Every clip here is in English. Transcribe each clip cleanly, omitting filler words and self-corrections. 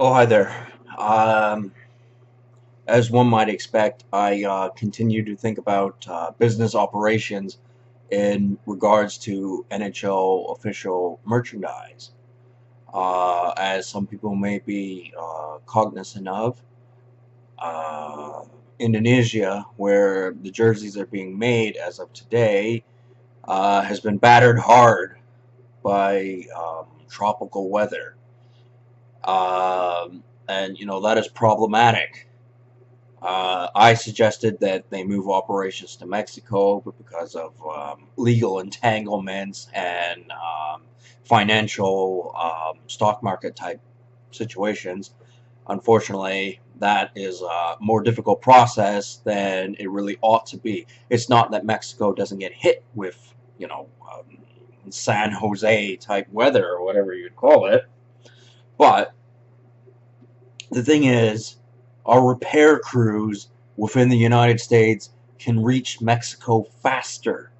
Oh, hi there. As one might expect, I continue to think about business operations in regards to NHL official merchandise. As some people may be cognizant of, uh, Indonesia, where the jerseys are being made as of today, has been battered hard by tropical weather. And, that is problematic. I suggested that they move operations to Mexico, but because of legal entanglements and financial stock market type situations, unfortunately, that is a more difficult process than it really ought to be. It's not that Mexico doesn't get hit with, San Jose type weather or whatever you'd call it, but the thing is, our repair crews within the United States can reach Mexico faster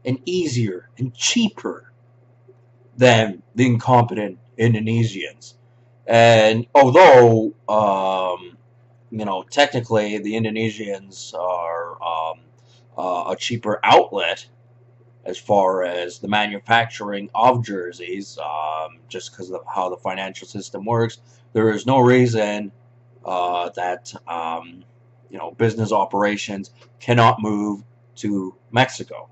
and easier and cheaper than the incompetent Indonesians. And although, technically the Indonesians are a cheaper outlet as far as the manufacturing of jerseys, just because of how the financial system works, there is no reason that business operations cannot move to Mexico.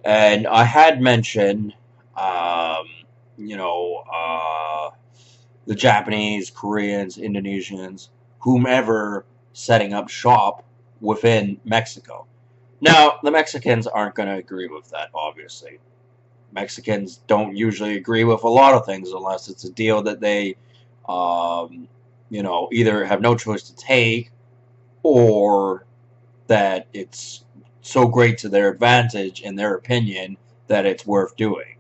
And I had mentioned, um, you know, uh, the Japanese, Koreans, Indonesians, whomever setting up shop within Mexico. Now, the Mexicans aren't going to agree with that, obviously. Mexicans don't usually agree with a lot of things unless it's a deal that they, um, either have no choice to take or that it's so great to their advantage, in their opinion, that it's worth doing.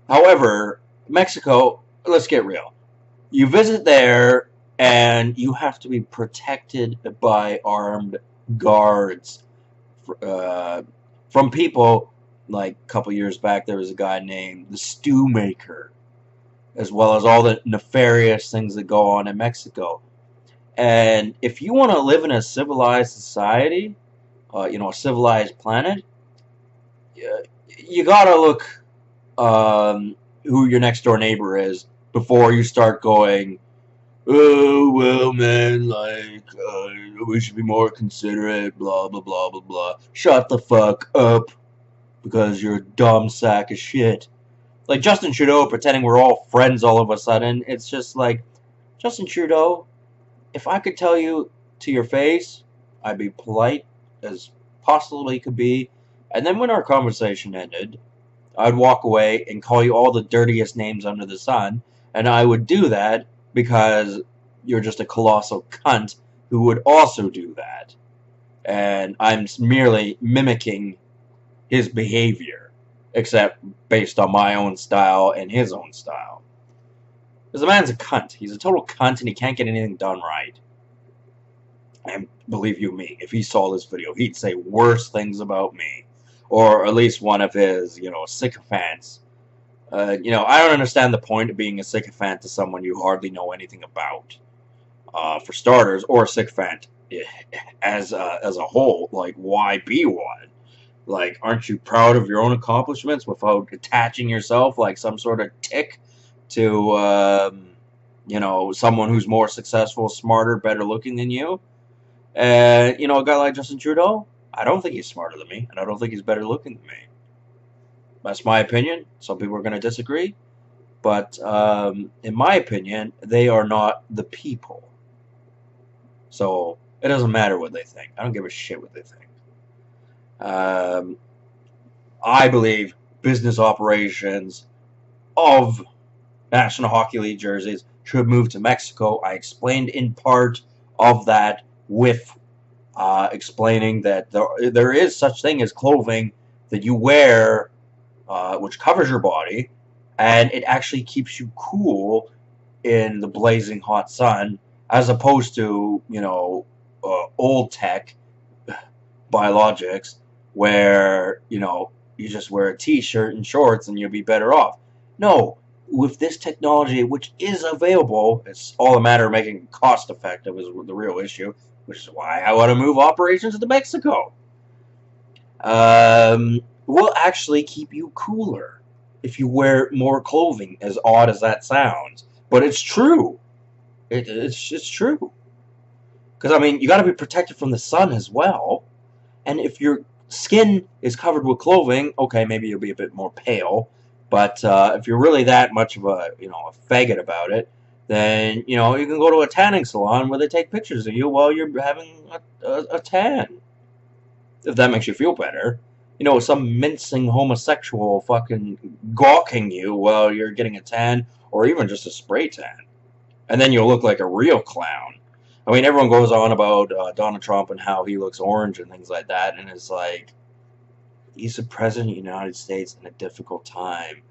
However, Mexico, let's get real. You visit there and you have to be protected by armed guards uh, from people like a couple years back. There was a guy named the Stew Maker, as well as all the nefarious things that go on in Mexico. And if you want to live in a civilized society, a civilized planet, you gotta look who your next door neighbor is before you start going, oh, well, man, we should be more considerate, blah, blah, blah, blah, blah. Shut the fuck up, because you're a dumb sack of shit. Like Justin Trudeau pretending we're all friends all of a sudden. It's just like, Justin Trudeau, if I could tell you to your face, I'd be polite as possibly could be. And then when our conversation ended, I'd walk away and call you all the dirtiest names under the sun. And I would do that because you're just a colossal cunt who would also do that. And I'm merely mimicking his behavior, except based on my own style and his own style. Because the man's a cunt. He's a total cunt and he can't get anything done right. And believe you me, if he saw this video, he'd say worse things about me. Or at least one of his, sycophants. I don't understand the point of being a sycophant to someone you hardly know anything about. For starters, or a sycophant as a whole. Like, why be one? Like, aren't you proud of your own accomplishments without attaching yourself like some sort of tick to, someone who's more successful, smarter, better looking than you? And, a guy like Justin Trudeau, I don't think he's smarter than me, and I don't think he's better looking than me. That's my opinion. Some people are going to disagree. But in my opinion, they are not the people. So it doesn't matter what they think. I don't give a shit what they think. Um, I believe business operations of National Hockey League jerseys should move to Mexico. I explained in part of that with explaining that there is such thing as clothing that you wear which covers your body, and it actually keeps you cool in the blazing hot sun, as opposed to, old tech biologics where, you just wear a t-shirt and shorts and you'll be better off. No, with this technology, which is available, it's all a matter of making it cost effective is the real issue, which is why I want to move operations to Mexico. Will actually keep you cooler if you wear more clothing, as odd as that sounds. But it's true. It's true. Because, I mean, you got to be protected from the sun as well. And if your skin is covered with clothing, okay, maybe you'll be a bit more pale. But if you're really that much of a, a faggot about it, then, you can go to a tanning salon where they take pictures of you while you're having a tan. If that makes you feel better. Some mincing homosexual fucking gawking you while you're getting a tan, or even just a spray tan. And then you'll look like a real clown. I mean, everyone goes on about Donald Trump and how he looks orange and things like that, and it's like, he's the president of the United States in a difficult time.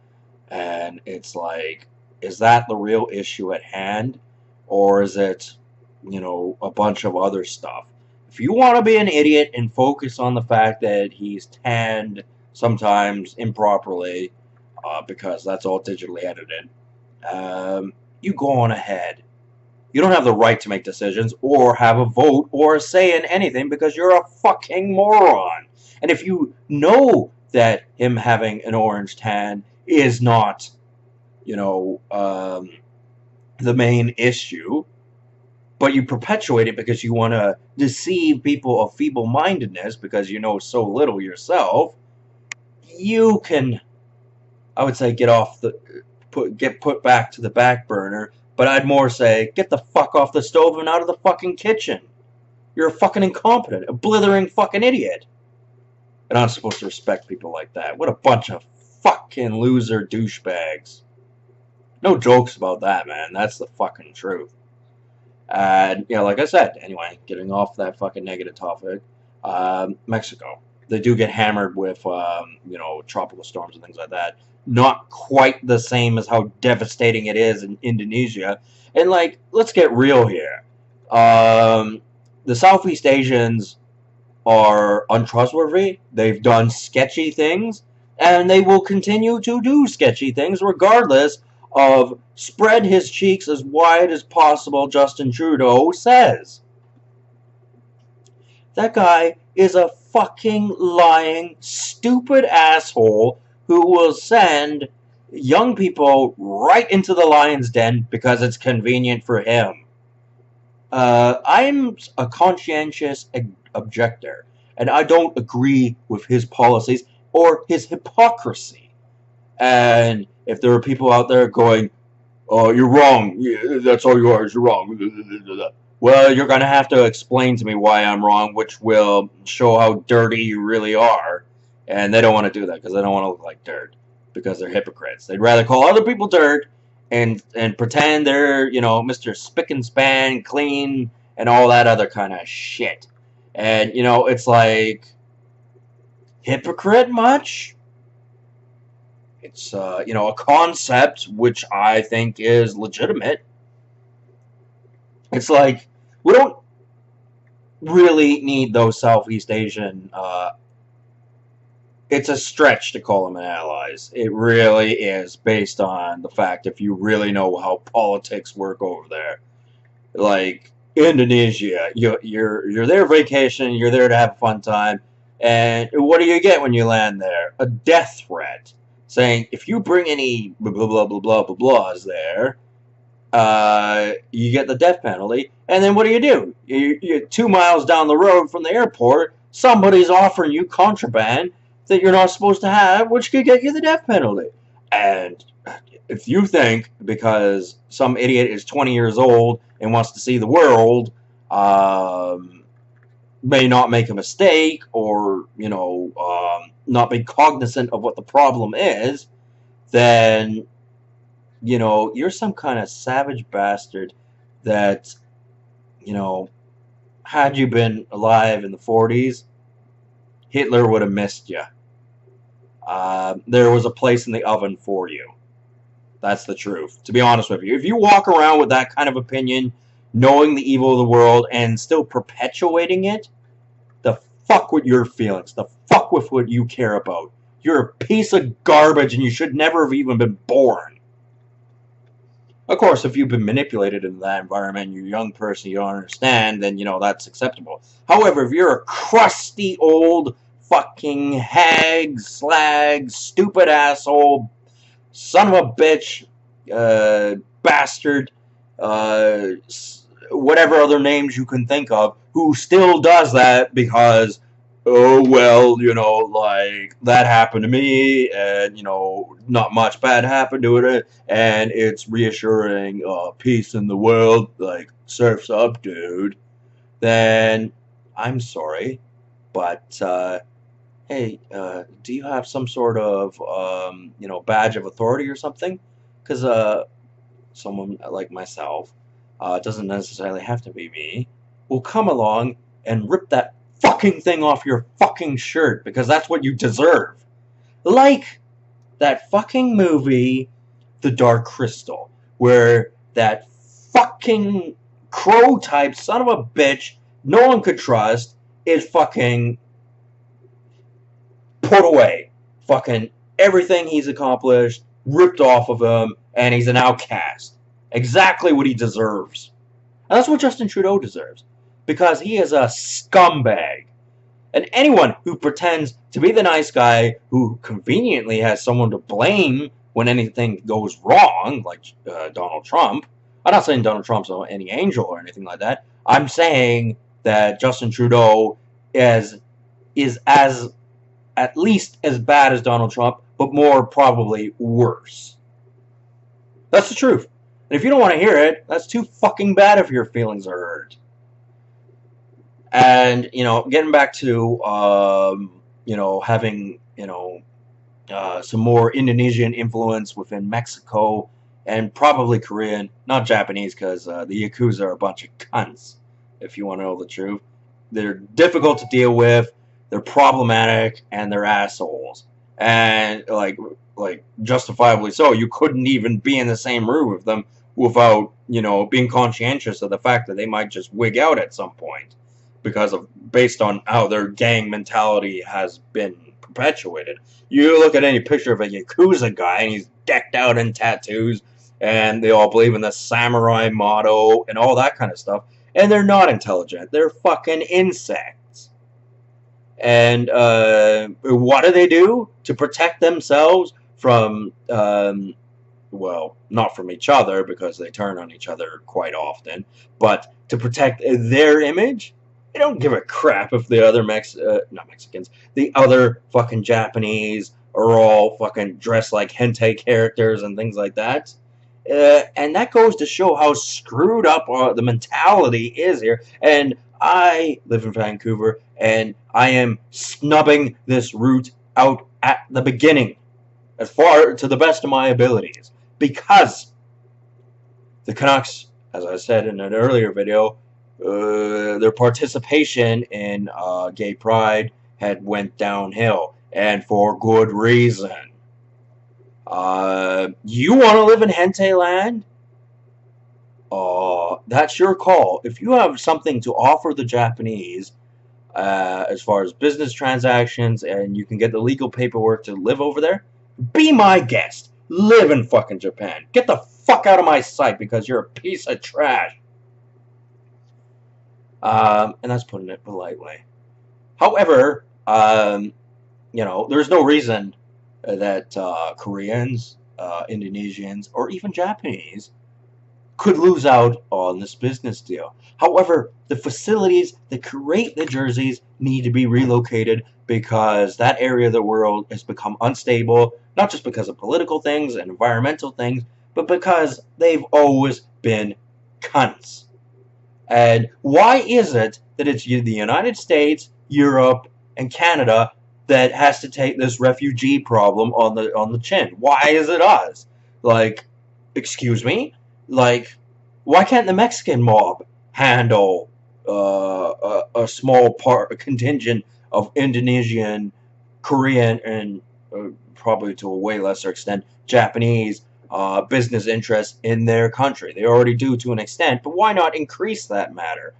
And it's like, is that the real issue at hand? Or is it, a bunch of other stuff? If you want to be an idiot and focus on the fact that he's tanned sometimes improperly, because that's all digitally edited, you go on ahead. You don't have the right to make decisions or have a vote or a say in anything because you're a fucking moron. And if you know that him having an orange tan is not, the main issue, but you perpetuate it because you want to deceive people of feeble-mindedness because you know so little yourself, you can, I would say, get put back to the back burner. But I'd more say, get the fuck off the stove and out of the fucking kitchen. You're a fucking incompetent, a blithering fucking idiot. And I'm supposed to respect people like that. What a bunch of fucking loser douchebags. No jokes about that, man. That's the fucking truth. And, like I said, anyway, getting off that fucking negative topic, Mexico. They do get hammered with, tropical storms and things like that. Not quite the same as how devastating it is in Indonesia. And, let's get real here. The Southeast Asians are untrustworthy. They've done sketchy things. And they will continue to do sketchy things regardless of spread his cheeks as wide as possible, Justin Trudeau says. That guy is a fucking lying, stupid asshole who will send young people right into the lion's den because it's convenient for him. I'm a conscientious objector, and I don't agree with his policies or his hypocrisy. And if there are people out there going, "Oh, you're wrong. That's all you are. You're wrong." Well, you're going to have to explain to me why I'm wrong, which will show how dirty you really are. And they don't want to do that because they don't want to look like dirt because they're hypocrites. They'd rather call other people dirt and pretend they're, Mr. Spick and Span, clean, and all that other kind of shit. And, it's like, hypocrite much? It's, a concept which I think is legitimate. It's like, we don't really need those Southeast Asian, it's a stretch to call them allies. It really is, based on the fact if you really know how politics work over there. Like, Indonesia, you're there vacation, you're there to have a fun time, and what do you get when you land there? A death threat. Saying, if you bring any blah, blah, blah, blah, blah, blah, blahs there, you get the death penalty. And then what do? You're 2 miles down the road from the airport, somebody's offering you contraband that you're not supposed to have, which could get you the death penalty. And if you think, because some idiot is 20 years old and wants to see the world, may not make a mistake or, not be cognizant of what the problem is, then, you're some kind of savage bastard that, had you been alive in the 40s, Hitler would have missed you. There was a place in the oven for you. That's the truth, to be honest with you. If you walk around with that kind of opinion, knowing the evil of the world and still perpetuating it, the fuck with your feelings. The fuck with what you care about. You're a piece of garbage and you should never have even been born. Of course, if you've been manipulated into that environment, you're a young person, you don't understand, then, that's acceptable. However, if you're a crusty old fucking hag, slag, stupid asshole, son of a bitch, bastard, uh, whatever other names you can think of, who still does that because, oh, well, like, that happened to me, and, not much bad happened to it, and it's reassuring, peace in the world, like, surf's up, dude, then I'm sorry, but, hey, do you have some sort of, badge of authority or something? Because, someone like myself, doesn't necessarily have to be me, will come along and rip that fucking thing off your fucking shirt because that's what you deserve. Like that fucking movie, The Dark Crystal, where that fucking crow type son of a bitch no one could trust is fucking put away. Fucking everything he's accomplished ripped off of him, and he's an outcast. Exactly what he deserves. And that's what Justin Trudeau deserves. Because he is a scumbag. And anyone who pretends to be the nice guy who conveniently has someone to blame when anything goes wrong, like Donald Trump. I'm not saying Donald Trump's any angel or anything like that. I'm saying that Justin Trudeau is as at least as bad as Donald Trump, but more probably worse. That's the truth. And if you don't want to hear it, that's too fucking bad if your feelings are hurt. And, getting back to, having, some more Indonesian influence within Mexico and probably Korean, not Japanese, because the Yakuza are a bunch of cunts, if you want to know the truth. They're difficult to deal with, they're problematic, and they're assholes. And, like justifiably so. You couldn't even be in the same room with them without, being conscientious of the fact that they might just wig out at some point. Based on how their gang mentality has been perpetuated. You look at any picture of a Yakuza guy and he's decked out in tattoos and they all believe in the samurai motto and all that kind of stuff, and they're not intelligent. They're fucking insects. And what do to protect themselves from, well, not from each other because they turn on each other quite often, but to protect their image? They don't give a crap if the other not Mexicans, the other fucking Japanese are all fucking dressed like hentai characters and things like that. And that goes to show how screwed up the mentality is here. And I live in Vancouver, and I am snubbing this route out at the beginning, as far to the best of my abilities, because the Canucks, as I said in an earlier video, their participation in gay pride had went downhill, and for good reason. You want to live in hentai land? That's your call. If you have something to offer the Japanese, as far as business transactions, and you can get the legal paperwork to live over there, be my guest. Live in fucking Japan. Get the fuck out of my sight because you're a piece of trash. And that's putting it politely. However, there's no reason that Koreans, Indonesians, or even Japanese could lose out on this business deal. However, the facilities that create the jerseys need to be relocated because that area of the world has become unstable, not just because of political things and environmental things, but because they've always been cunts. And why is it that it's the United States, Europe, and Canada that has to take this refugee problem on the chin? Why is it us? Like, excuse me? Like, why can't the Mexican mob handle a small contingent of Indonesian, Korean, and probably to a way lesser extent, Japanese business interests in their country? They already do to an extent, but why not increase that matter?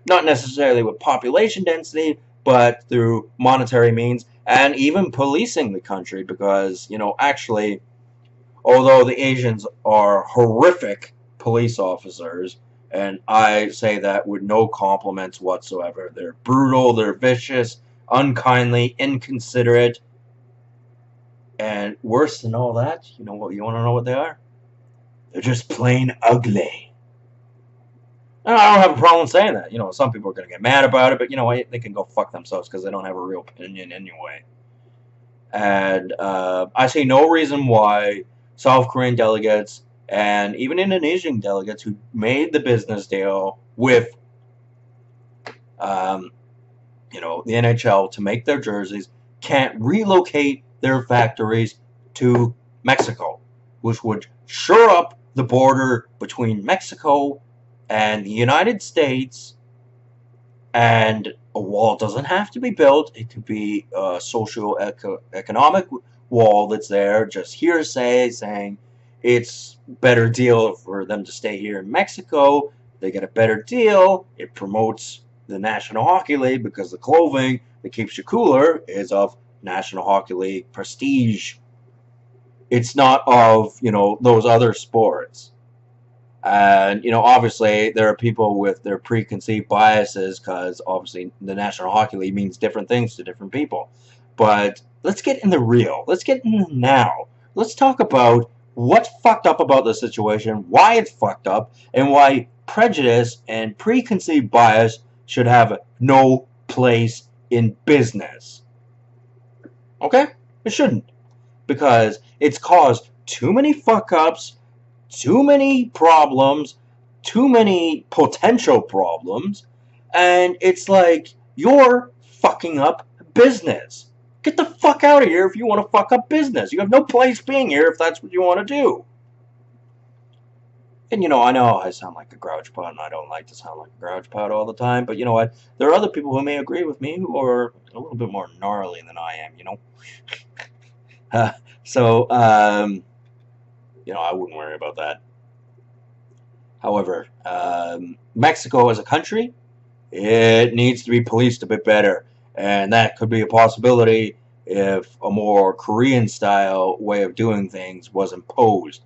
Not necessarily with population density, but through monetary means and even policing the country, because, actually, although the Asians are horrific police officers, and I say that with no compliments whatsoever. They're brutal, they're vicious, unkindly, inconsiderate, and worse than all that, you know what? You want to know what they are? They're just plain ugly. And I don't have a problem saying that. You know, some people are going to get mad about it, but you know what? They can go fuck themselves because they don't have a real opinion anyway. And I see no reason why South Korean delegates and even Indonesian delegates who made the business deal with, you know, the NHL to make their jerseys can't relocate their factories to Mexico, which would shore up the border between Mexico and the United States. And a wall doesn't have to be built. It could be a socio-economic wall that's there, just hearsay, saying it's better deal for them to stay here in Mexico. They get a better deal. It promotes the National Hockey League because the clothing that keeps you cooler is of National Hockey League prestige. It's not of, you know, those other sports. And, you know, obviously there are people with their preconceived biases because obviously the National Hockey League means different things to different people. But let's get in the real. Let's get in the now. Let's talk about what's fucked up about the situation, why it's fucked up, and why prejudice and preconceived bias should have no place in business. Okay? It shouldn't. Because it's caused too many fuck-ups, too many problems, too many potential problems, and it's like, you're fucking up business. Get the fuck out of here if you want to fuck up business. You have no place being here if that's what you want to do. And you know I sound like a grouch pot, and I don't like to sound like a grouch pot all the time, but you know what? There are other people who may agree with me who are a little bit more gnarly than I am, you know? So, you know, I wouldn't worry about that. However, Mexico as a country, it needs to be policed a bit better. And that could be a possibility if a more Korean-style way of doing things was imposed.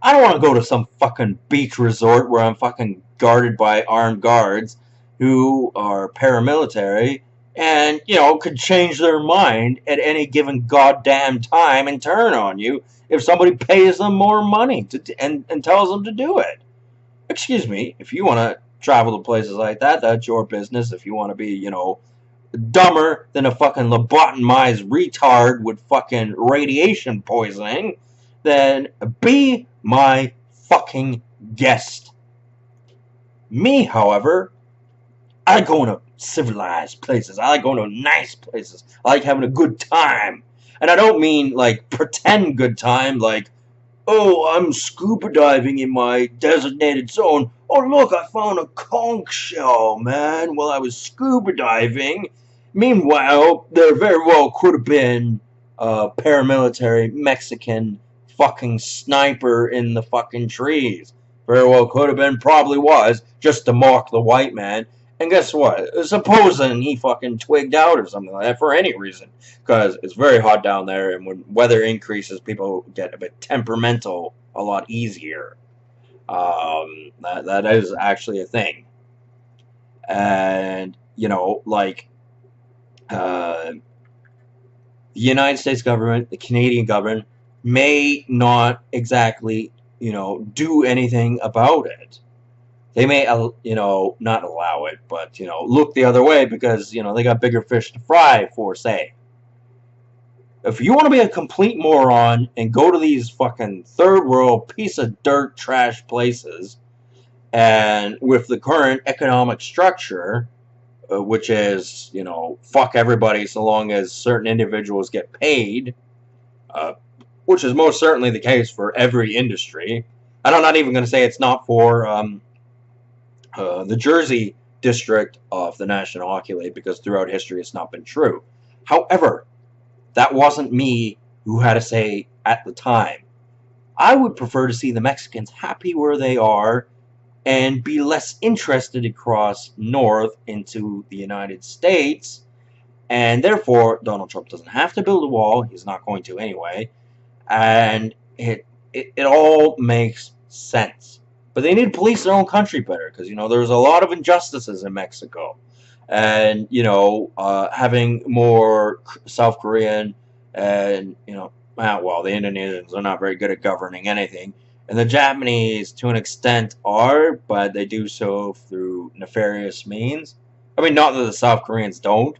I don't want to go to some fucking beach resort where I'm fucking guarded by armed guards who are paramilitary and, you know, could change their mind at any given goddamn time and turn on you if somebody pays them more money and tells them to do it. Excuse me, if you want to travel to places like that, that's your business. If you want to be, you know, dumber than a fucking lobotomized retard with fucking radiation poisoning, then be my fucking guest. Me, however, I like going to civilized places. I like going to nice places. I like having a good time. And I don't mean, like, pretend good time, like, oh, I'm scuba diving in my designated zone. Oh, look, I found a conch shell, man, while I was scuba diving. Meanwhile, there very well could have been a paramilitary Mexican fucking sniper in the fucking trees. Very well could have been, probably was, just to mock the white man. And guess what? Supposing he fucking twigged out or something like that for any reason. Because it's very hot down there, and when weather increases, people get a bit temperamental a lot easier. That is actually a thing. And, you know, like, the United States government, the Canadian government, may not exactly, you know, do anything about it. They may, you know, not allow it, but, you know, look the other way because, you know, they got bigger fish to fry, for say. If you want to be a complete moron and go to these fucking third world piece of dirt trash places, and with the current economic structure, which is, you know, fuck everybody so long as certain individuals get paid, which is most certainly the case for every industry. And I'm not even going to say it's not for the Jersey district of the National Hockey League, because throughout history it's not been true. However, that wasn't me who had a say at the time. I would prefer to see the Mexicans happy where they are and be less interested to cross north into the United States. And therefore, Donald Trump doesn't have to build a wall. He's not going to anyway. And it all makes sense. But they need to police their own country better because, there's a lot of injustices in Mexico. And, having more South Korean and, well, the Indonesians are not very good at governing anything. And the Japanese, to an extent, are, but they do so through nefarious means. I mean, not that the South Koreans don't,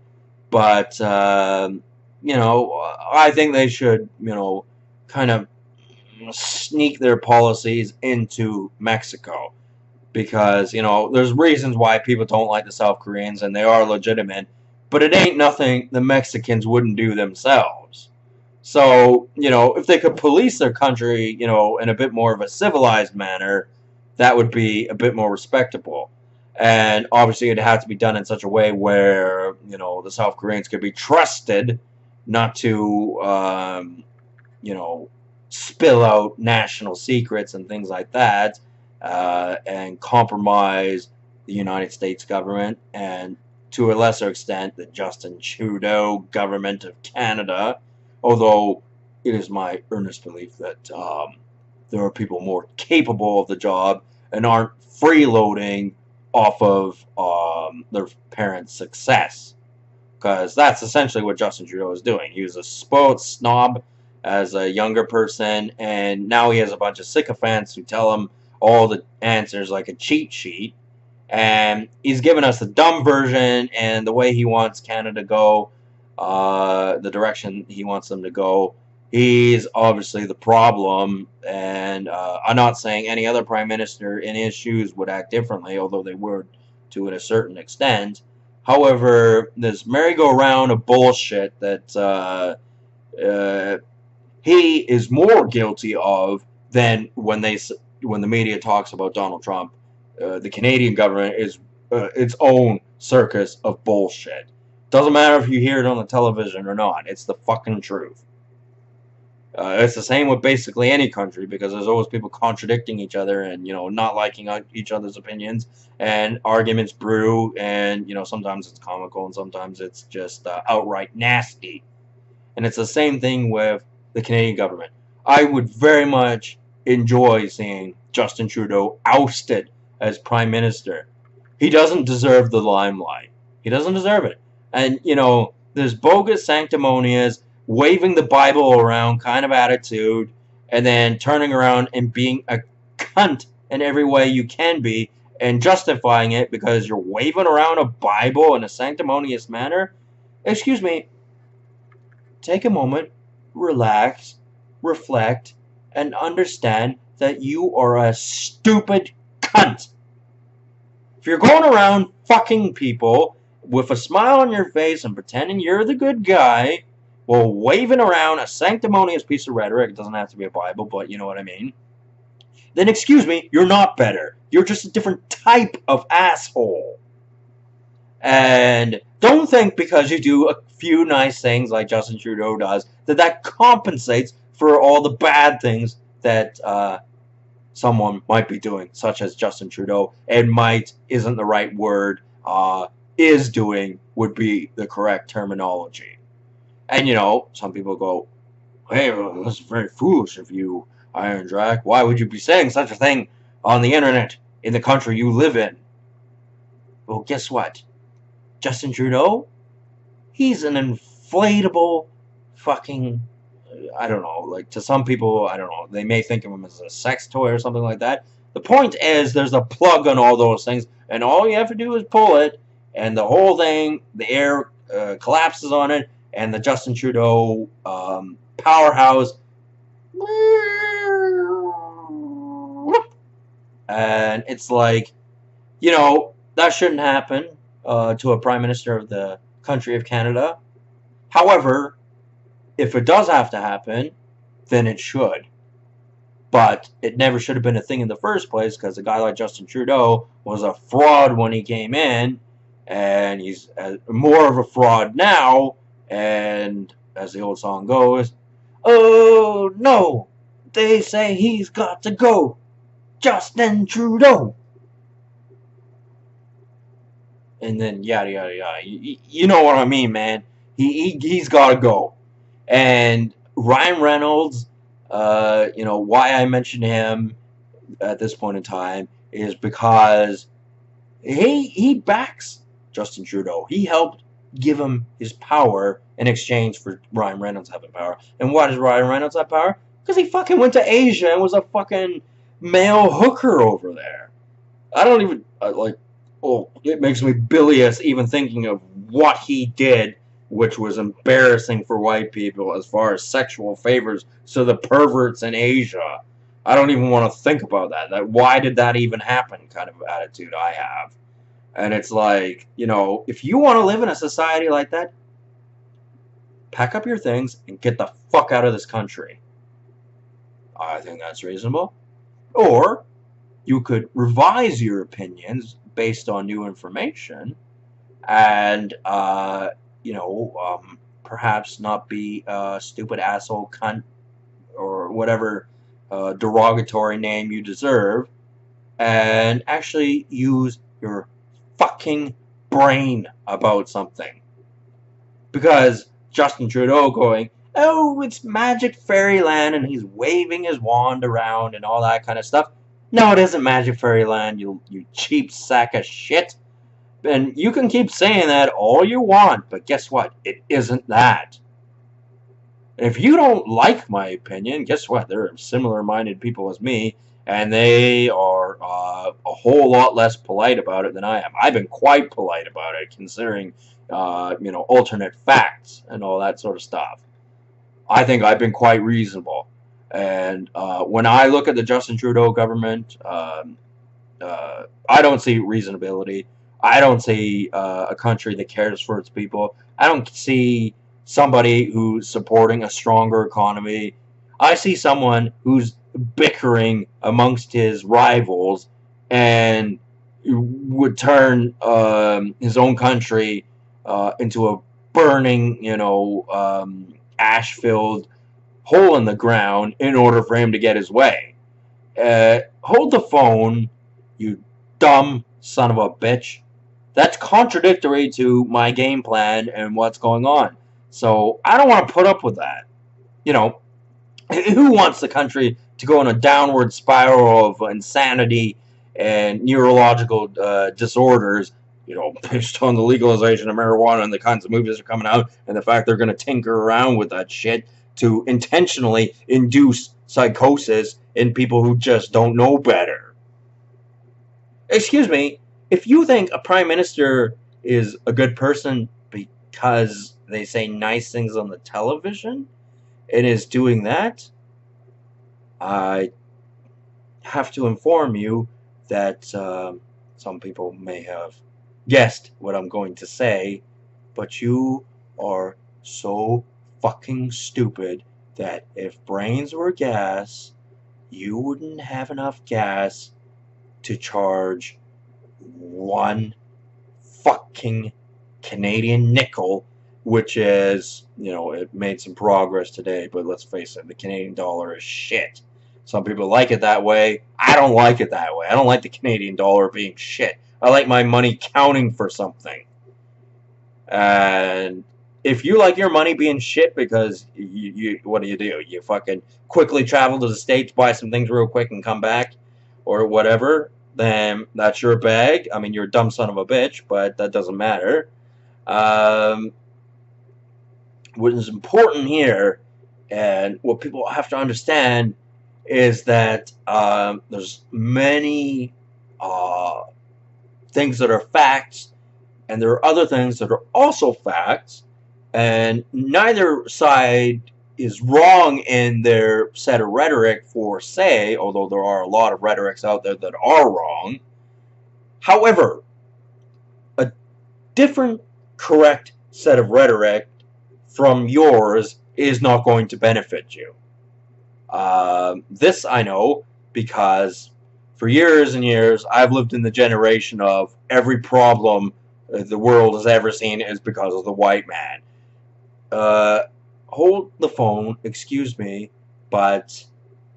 but, I think they should, kind of sneak their policies into Mexico. Because, there's reasons why people don't like the South Koreans, and they are legitimate, but it ain't nothing the Mexicans wouldn't do themselves. So, if they could police their country, in a bit more of a civilized manner, that would be a bit more respectable. And obviously it'd have to be done in such a way where, the South Koreans could be trusted not to, spill out national secrets and things like that, and compromise the United States government, and to a lesser extent the Justin Trudeau government of Canada. Although it is my earnest belief that there are people more capable of the job and aren't freeloading off of their parents' success. Because that's essentially what Justin Trudeau is doing. He was a sports snob as a younger person, and now he has a bunch of sycophants who tell him all the answers like a cheat sheet. And he's given us the dumb version and the way he wants Canada to go, the direction he wants them to go. He's obviously the problem, and I'm not saying any other prime minister in his shoes would act differently, although they would to a certain extent. However, this merry-go-round of bullshit that he is more guilty of than when the media talks about Donald Trump. The Canadian government is its own circus of bullshit. Doesn't matter if you hear it on the television or not. It's the fucking truth. It's the same with basically any country, because there's always people contradicting each other and, not liking each other's opinions, and arguments brew, and, sometimes it's comical and sometimes it's just outright nasty. And it's the same thing with the Canadian government. I would very much enjoy seeing Justin Trudeau ousted as Prime Minister. He doesn't deserve the limelight. He doesn't deserve it. And, this bogus, sanctimonious, waving the Bible around kind of attitude, and then turning around and being a cunt in every way you can be, and justifying it because you're waving around a Bible in a sanctimonious manner. Excuse me. Take a moment, relax, reflect, and understand that you are a stupid cunt. If you're going around fucking people with a smile on your face and pretending you're the good guy, while waving around a sanctimonious piece of rhetoric — it doesn't have to be a Bible, but you know what I mean — then excuse me, you're not better. You're just a different type of asshole. And don't think because you do a few nice things like Justin Trudeau does that compensates for all the bad things that someone might be doing, such as Justin Trudeau. And might isn't the right word. Is doing would be the correct terminology. And, some people go, hey, that's very foolish of you, Iron Drac. Why would you be saying such a thing on the internet in the country you live in? Well, guess what? Justin Trudeau, he's an inflatable fucking, I don't know, like to some people, I don't know, they may think of him as a sex toy or something like that. The point is, there's a plug on all those things, and all you have to do is pull it, and the whole thing, the air collapses on it, and the Justin Trudeau powerhouse, and it's like, that shouldn't happen to a Prime Minister of the country of Canada. However, if it does have to happen, then it should. But it never should have been a thing in the first place, because a guy like Justin Trudeau was a fraud when he came in, and he's more of a fraud now. And as the old song goes, oh no, they say he's got to go, Justin Trudeau. And then yada yada yada. You know what I mean, man. He's got to go. And Ryan Reynolds, why I mentioned him, at this point in time is because he backs Justin Trudeau. He helped give him his power in exchange for Ryan Reynolds having power. And why does Ryan Reynolds have power? Because he fucking went to Asia and was a fucking male hooker over there. I don't even like. Oh, it makes me bilious even thinking of what he did, which was embarrassing for white people as far as sexual favors to the perverts in Asia. I don't even want to think about that. Why did that even happen? Kind of attitude I have. And it's like, if you want to live in a society like that, pack up your things and get the fuck out of this country. I think that's reasonable. Or you could revise your opinions based on new information and, perhaps not be a stupid asshole cunt or whatever derogatory name you deserve, and actually use your fucking brain about something. Because Justin Trudeau going, oh, it's magic fairyland, and he's waving his wand around and all that kind of stuff. No, it isn't magic fairyland, you cheap sack of shit. And you can keep saying that all you want, but guess what? It isn't that. And if you don't like my opinion, guess what? There are similar-minded people as me, and they are a whole lot less polite about it than I am. I've been quite polite about it, considering, alternate facts and all that sort of stuff. I think I've been quite reasonable. And when I look at the Justin Trudeau government, I don't see reasonability. I don't see a country that cares for its people. I don't see somebody who's supporting a stronger economy. I see someone who's bickering amongst his rivals and would turn his own country into a burning, ash-filled hole in the ground in order for him to get his way. Hold the phone, you dumb son of a bitch. That's contradictory to my game plan and what's going on. So I don't want to put up with that. Who wants the country to go in a downward spiral of insanity and neurological disorders, based on the legalization of marijuana and the kinds of movies that are coming out and the fact they're going to tinker around with that shit to intentionally induce psychosis in people who just don't know better. Excuse me, if you think a prime minister is a good person because they say nice things on the television and is doing that, I have to inform you that some people may have guessed what I'm going to say, but you are so fucking stupid that if brains were gas, you wouldn't have enough gas to charge one fucking Canadian nickel, which is, it made some progress today, but let's face it, the Canadian dollar is shit. Some people like it that way. I don't like it that way. I don't like the Canadian dollar being shit. I like my money counting for something. And if you like your money being shit because you what do? You fucking quickly travel to the States, buy some things real quick, and come back, or whatever, then that's your bag. I mean, you're a dumb son of a bitch, but that doesn't matter. What is important here, and what people have to understand, is that there's many things that are facts, and there are other things that are also facts, and neither side is wrong in their set of rhetoric for say, although there are a lot of rhetorics out there that are wrong. However, a different correct set of rhetoric from yours is not going to benefit you. This I know because for years and years I've lived in the generation of every problem the world has ever seen is because of the white man. Hold the phone, excuse me, but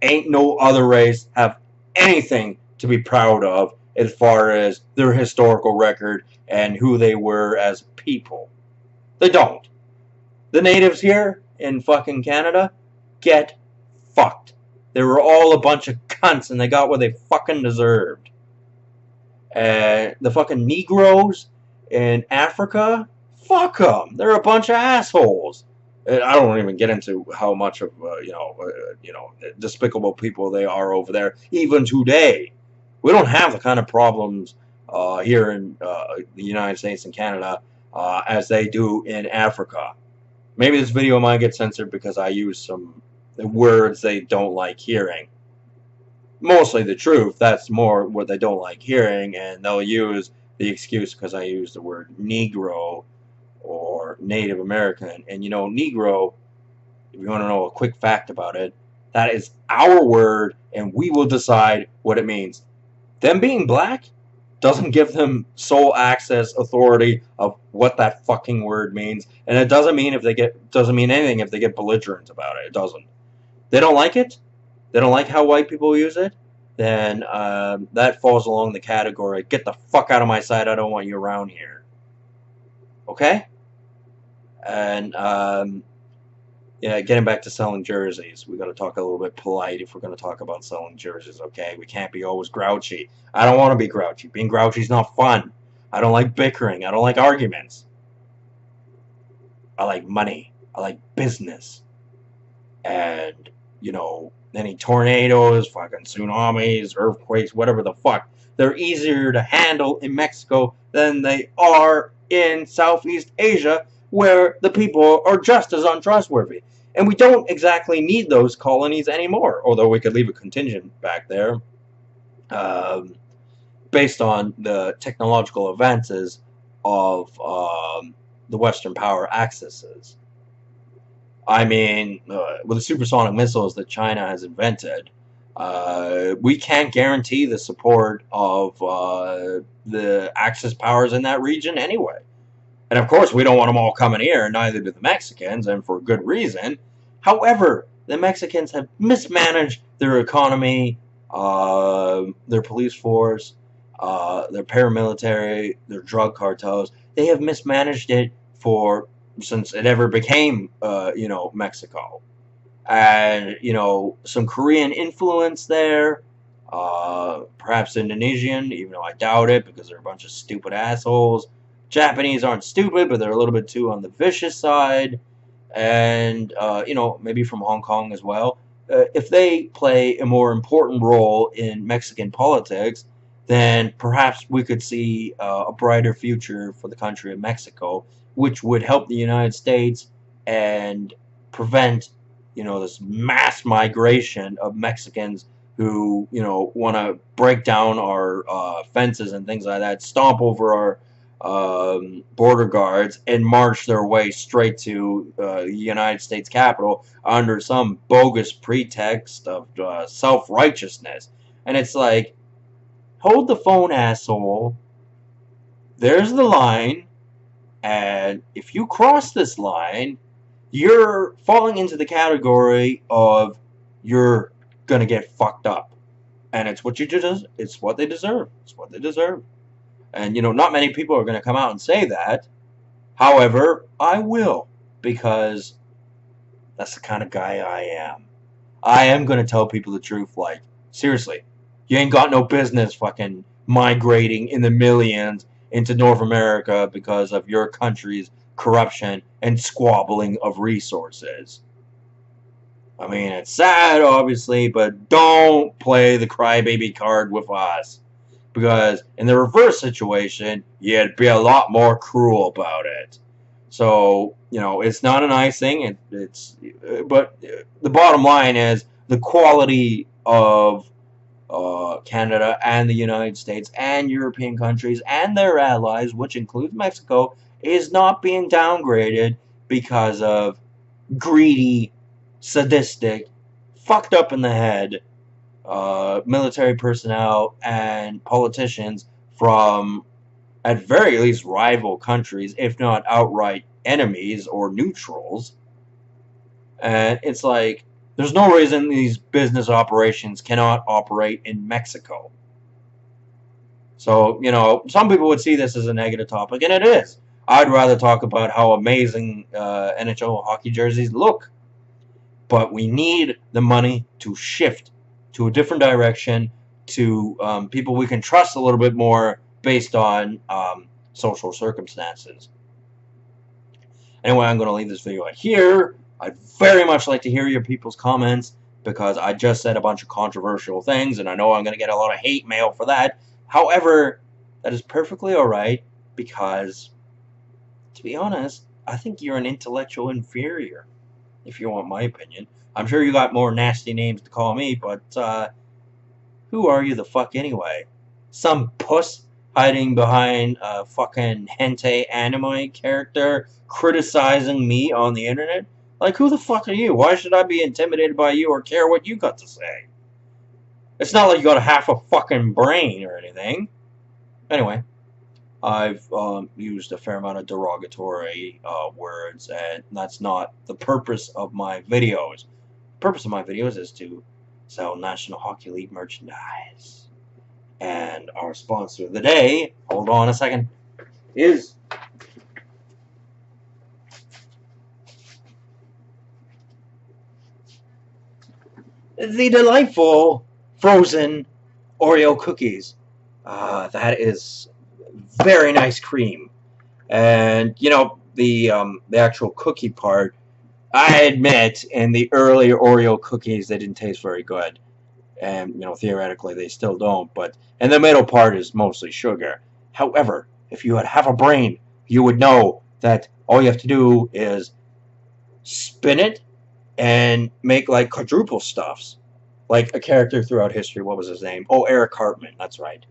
ain't no other race have anything to be proud of as far as their historical record and who they were as people. They don't. The natives here in fucking Canada get fucked. They were all a bunch of cunts, and they got what they fucking deserved. The fucking Negroes in Africa, fuck them. They're a bunch of assholes. I don't even get into how much of despicable people they are over there. Even today, we don't have the kind of problems here in the United States and Canada as they do in Africa. Maybe this video might get censored because I use some words they don't like hearing. Mostly the truth. That's more what they don't like hearing, and they'll use the excuse because I use the word Negro or Native American. And you know, Negro, if you want to know a quick fact about it, that is our word, and we will decide what it means. Them being black doesn't give them sole access authority of what that fucking word means, and it doesn't mean anything if they get belligerent about it. It doesn't. They don't like it. They don't like how white people use it. Then that falls along the category, get the fuck out of my sight, I don't want you around here. Okay? And yeah, getting back to selling jerseys, we got to talk a little bit polite if we're going to talk about selling jerseys, okay? We can't be always grouchy. I don't want to be grouchy. Being grouchy is not fun. I don't like bickering. I don't like arguments. I like money. I like business. And, you know, any tornadoes, fucking tsunamis, earthquakes, whatever the fuck, they're easier to handle in Mexico than they are in Southeast Asia, where the people are just as untrustworthy. And we don't exactly need those colonies anymore, although we could leave a contingent back there based on the technological advances of the Western power axes. I mean, with the supersonic missiles that China has invented, we can't guarantee the support of the Axis powers in that region anyway. And of course, we don't want them all coming here, and neither do the Mexicans, and for good reason. However, the Mexicans have mismanaged their economy, their police force, their paramilitary, their drug cartels. They have mismanaged it since it ever became, Mexico. And, some Korean influence there, perhaps Indonesian, even though I doubt it because they're a bunch of stupid assholes. Japanese aren't stupid, but they're a little bit too on the vicious side. And, maybe from Hong Kong as well. If they play a more important role in Mexican politics, then perhaps we could see a brighter future for the country of Mexico, which would help the United States and prevent, this mass migration of Mexicans who, want to break down our fences and things like that, stomp over our border guards, and march their way straight to the United States Capitol under some bogus pretext of self-righteousness. And it's like, hold the phone, asshole. There's the line. And if you cross this line, you're falling into the category of you're going to get fucked up. And it's what it's what they deserve. It's what they deserve. And, not many people are going to come out and say that. However, I will, because that's the kind of guy I am. I am going to tell people the truth, like, seriously, you ain't got no business fucking migrating in the millions into North America because of your country's corruption and squabbling of resources. I mean, it's sad, obviously, but don't play the crybaby card with us. Because in the reverse situation, you'd be a lot more cruel about it. So, it's not a nice thing. But the bottom line is the quality of Canada and the United States and European countries and their allies, which includes Mexico, is not being downgraded because of greedy, sadistic, fucked up in the head military personnel and politicians from, at very least, rival countries, if not outright enemies or neutrals. And it's like, there's no reason these business operations cannot operate in Mexico. So, some people would see this as a negative topic, and it is. I'd rather talk about how amazing NHL hockey jerseys look. but we need the money to shift to a different direction, to people we can trust a little bit more based on social circumstances. Anyway, I'm going to leave this video right here. I'd very much like to hear your people's comments, because I just said a bunch of controversial things, and I know I'm going to get a lot of hate mail for that. However, that is perfectly alright, because, to be honest, I think you're an intellectual inferior, if you want my opinion. I'm sure you got more nasty names to call me, but who are you the fuck anyway? Some puss hiding behind a fucking hentai anime character criticizing me on the internet? Like, who the fuck are you? Why should I be intimidated by you or care what you got to say? It's not like you got half a fucking brain or anything. Anyway, I've used a fair amount of derogatory words, and that's not the purpose of my videos. The purpose of my videos is to sell National Hockey League merchandise. And our sponsor of the day, hold on a second, is the delightful frozen Oreo cookies. That is very nice cream. And, you know, the actual cookie part, I admit, in the earlier Oreo cookies, they didn't taste very good. And, you know, theoretically, they still don't. But, and the middle part is mostly sugar. However, if you had half a brain, you would know that all you have to do is spin it and make, like, quadruple stuffs. Like a character throughout history. What was his name? Oh, Eric Cartman. That's right.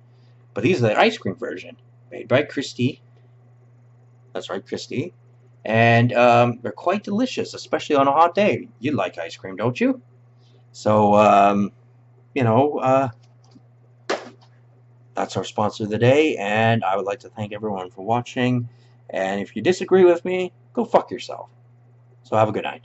But these are the ice cream version. Made by Christie. That's right, Christie. And they're quite delicious, especially on a hot day. You like ice cream, don't you? So, you know, that's our sponsor of the day, and I would like to thank everyone for watching. And if you disagree with me, go fuck yourself. So have a good night.